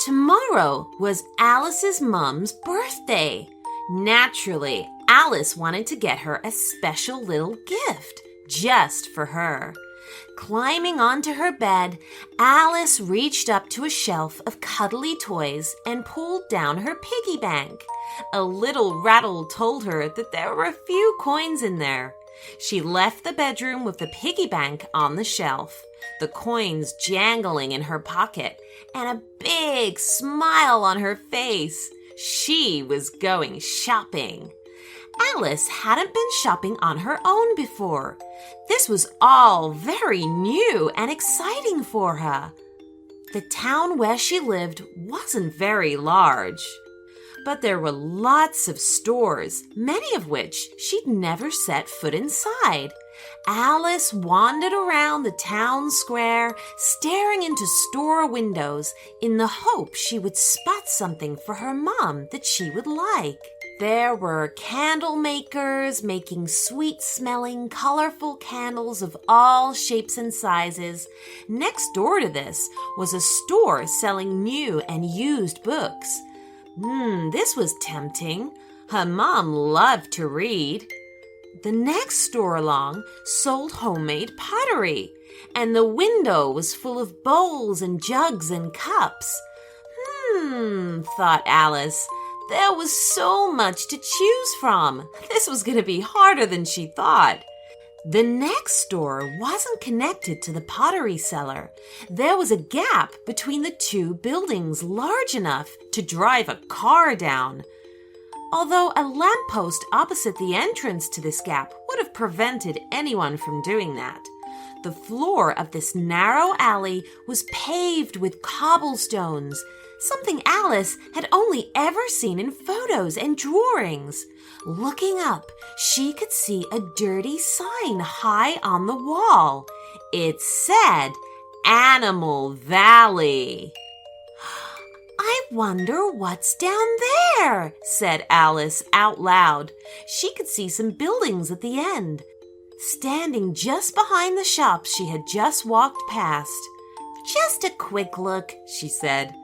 Tomorrow was Alice's mom's birthday. Naturally, Alice wanted to get her a special little gift just for her. Climbing onto her bed, Alice reached up to a shelf of cuddly toys and pulled down her piggy bank. A little rattle told her that there were a few coins in there. She left the bedroom with the piggy bank on the shelf, the coins jangling in her pocket, and a big smile on her face. She was going shopping. Alice hadn't been shopping on her own before. This was all very new and exciting for her. The town where she lived wasn't very large, but there were lots of stores, many of which she'd never set foot inside. Alice wandered around the town square, staring into store windows in the hope she would spot something for her mom that she would like. There were candle makers making sweet-smelling, colorful candles of all shapes and sizes. Next door to this was a store selling new and used books. This was tempting. Her mom loved to read. The next store along sold homemade pottery, and the window was full of bowls and jugs and cups. Thought Alice. There was so much to choose from. This was going to be harder than she thought. The next store wasn't connected to the pottery cellar. There was a gap between the two buildings large enough to drive a car down. Although a lamppost opposite the entrance to this gap would have prevented anyone from doing that. The floor of this narrow alley was paved with cobblestones, something Alice had only ever seen in photos and drawings. Looking up, she could see a dirty sign high on the wall. It said, Animal Valley. I wonder what's down there, said Alice out loud. She could see some buildings at the end, standing just behind the shops she had just walked past. Just a quick look, she said.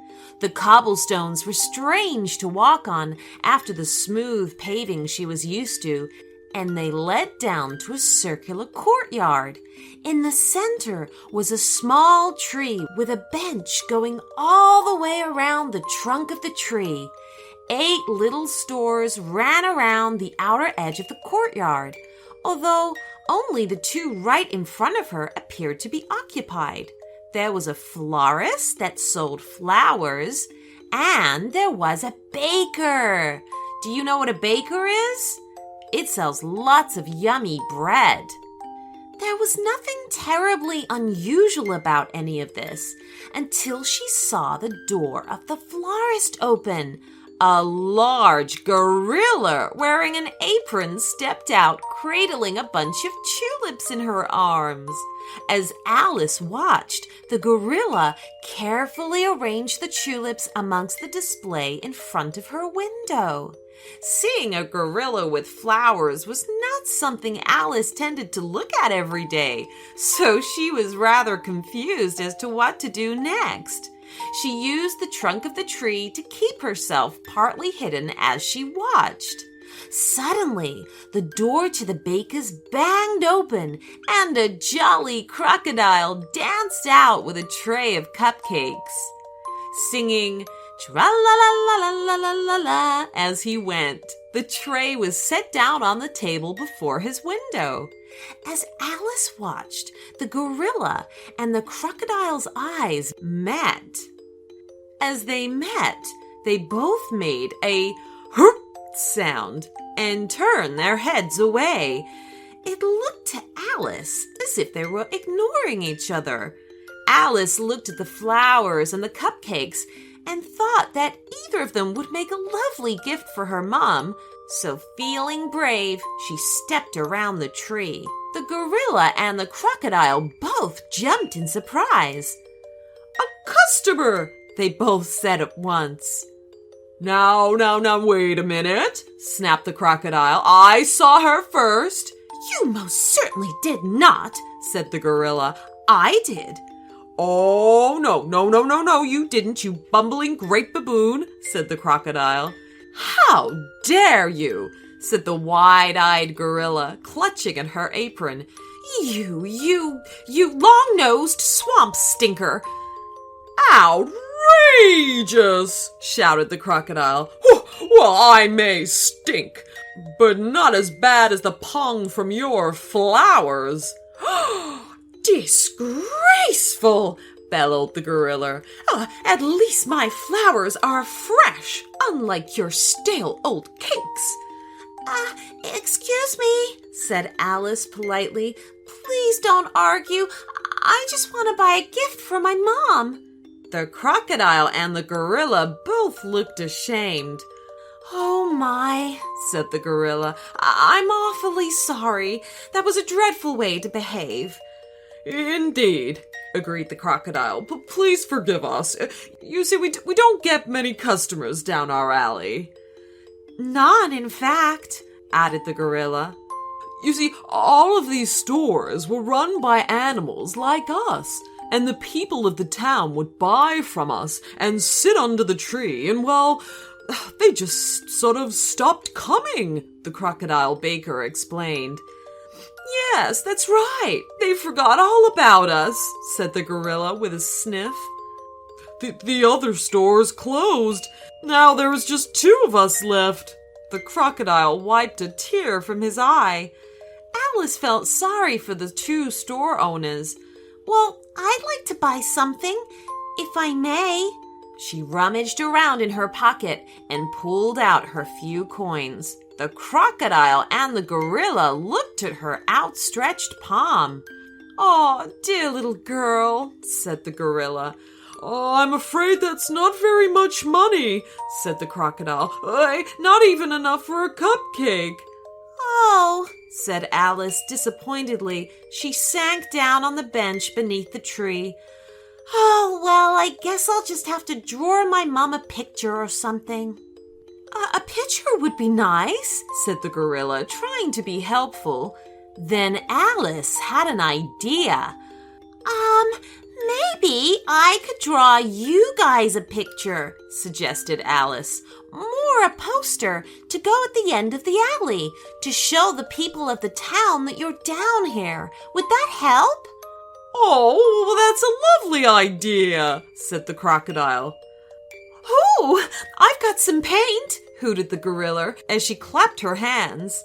The cobblestones were strange to walk on after the smooth paving she was used to, and they led down to a circular courtyard. In the center was a small tree with a bench going all the way around the trunk of the tree. 8 little stores ran around the outer edge of the courtyard, although only the 2 right in front of her appeared to be occupied. There was a florist that sold flowers, and there was a baker. Do you know what a baker is? It sells lots of yummy bread. There was nothing terribly unusual about any of this until she saw the door of the florist open. A large gorilla wearing an apron stepped out, cradling a bunch of tulips in her arms. As Alice watched, the gorilla carefully arranged the tulips amongst the display in front of her window. Seeing a gorilla with flowers was not something Alice tended to look at every day, so she was rather confused as to what to do next. She used the trunk of the tree to keep herself partly hidden as she watched. Suddenly, the door to the baker's banged open, and a jolly crocodile danced out with a tray of cupcakes, singing tra-la-la-la-la-la-la-la as he went. The tray was set down on the table before his window. As Alice watched, the gorilla and the crocodile's eyes met. As they met, they both made a herp sound and turned their heads away. It looked to Alice as if they were ignoring each other. Alice looked at the flowers and the cupcakes and thought that either of them would make a lovely gift for her mom, so feeling brave, she stepped around the tree. The gorilla and the crocodile both jumped in surprise. "A customer!" they both said at once. Now, wait a minute," snapped the crocodile. "I saw her first." "You most certainly did not," said the gorilla. "I did." "Oh, no, you didn't, you bumbling great baboon," said the crocodile. "How dare you?" said the wide-eyed gorilla, clutching at her apron. You long-nosed swamp stinker." "Outrageous!" shouted the crocodile. "Well, I may stink, but not as bad as the pong from your flowers." "Disgraceful!" bellowed the gorilla. "At least my flowers are fresh, unlike your stale old cakes." Excuse me," said Alice politely. "Please don't argue. I just want to buy a gift for my mom." The crocodile and the gorilla both looked ashamed. "Oh my," said the gorilla. "I'm awfully sorry. That was a dreadful way to behave." "Indeed," agreed the crocodile. "But please forgive us. You see, we don't get many customers down our alley." "None, in fact," added the gorilla. "You see, all of these stores were run by animals like us, and the people of the town would buy from us and sit under the tree, and well, they just sort of stopped coming," the crocodile baker explained. "Yes, that's right. They forgot all about us," said the gorilla with a sniff. The other stores closed. Now there is just 2 of us left." The crocodile wiped a tear from his eye. Alice felt sorry for the 2 store owners. "Well, I'd like to buy something, if I may." She rummaged around in her pocket and pulled out her few coins. The crocodile and the gorilla looked at her outstretched palm. "Oh, dear little girl," said the gorilla. "I'm afraid that's not very much money," said the crocodile. "Not even enough for a cupcake." "Oh," said Alice disappointedly. She sank down on the bench beneath the tree. "Oh, well, I guess I'll just have to draw my mom a picture or something." A picture would be nice," said the gorilla, trying to be helpful. Then Alice had an idea. Maybe I could draw you guys a picture," suggested Alice. "More a poster to go at the end of the alley to show the people of the town that you're down here. Would that help?" "Oh, well, that's a lovely idea," said the crocodile. "Oh, I've got some paint," hooted the gorilla as she clapped her hands.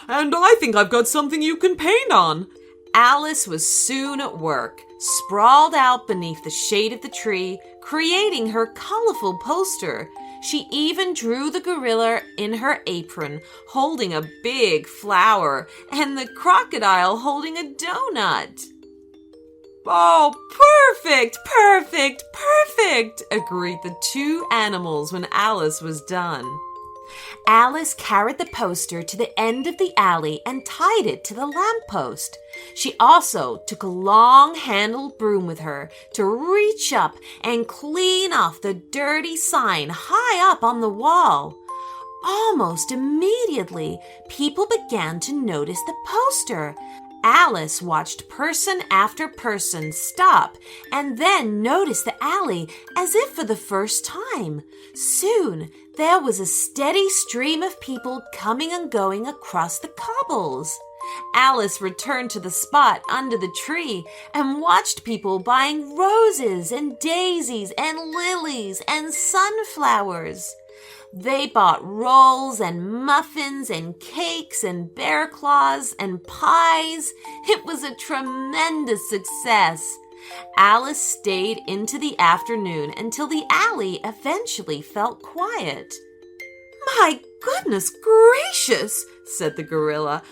And I think I've got something you can paint on." Alice was soon at work, sprawled out beneath the shade of the tree, creating her colorful poster. She even drew the gorilla in her apron, holding a big flower, and the crocodile holding a donut. "Oh, perfect, perfect, perfect," agreed the 2 animals when Alice was done. Alice carried the poster to the end of the alley and tied it to the lamppost. She also took a long-handled broom with her to reach up and clean off the dirty sign high up on the wall. Almost immediately, people began to notice the poster. Alice watched person after person stop and then noticed the alley as if for the first time. Soon, there was a steady stream of people coming and going across the cobbles. Alice returned to the spot under the tree and watched people buying roses and daisies and lilies and sunflowers. They bought rolls and muffins and cakes and bear claws and pies. It was a tremendous success. Alice stayed into the afternoon until the alley eventually felt quiet. "My goodness gracious," said the gorilla.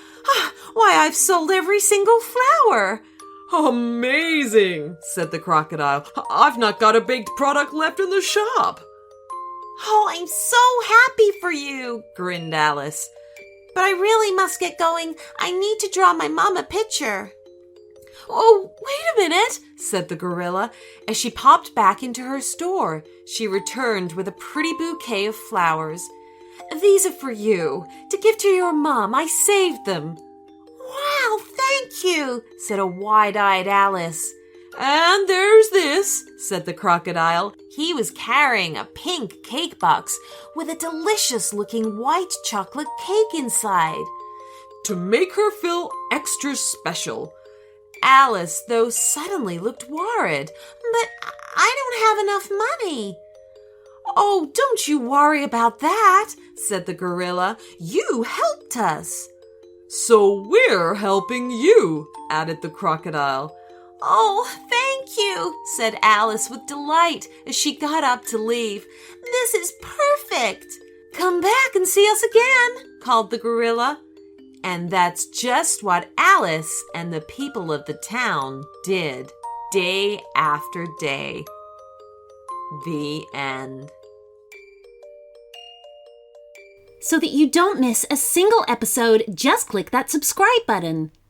"Why, I've sold every single flower." "Amazing," said the crocodile. "I've not got a baked product left in the shop." "Oh, I'm so happy for you," grinned Alice. "But I really must get going. I need to draw my mom a picture." "Oh, wait a minute," said the gorilla. As she popped back into her store, she returned with a pretty bouquet of flowers. "These are for you, to give to your mom. I saved them." "Wow, thank you," said a wide-eyed Alice. "And there's this," said the crocodile. He was carrying a pink cake box with a delicious-looking white chocolate cake inside. "To make her feel extra special." Alice, though, suddenly looked worried. "But I don't have enough money." "Oh, don't you worry about that," said the gorilla. "You helped us." "So we're helping you," added the crocodile. "Oh, thank you," said Alice with delight as she got up to leave. "This is perfect." "Come back and see us again," called the gorilla. And that's just what Alice and the people of the town did, day after day. The end. So that you don't miss a single episode, just click that subscribe button.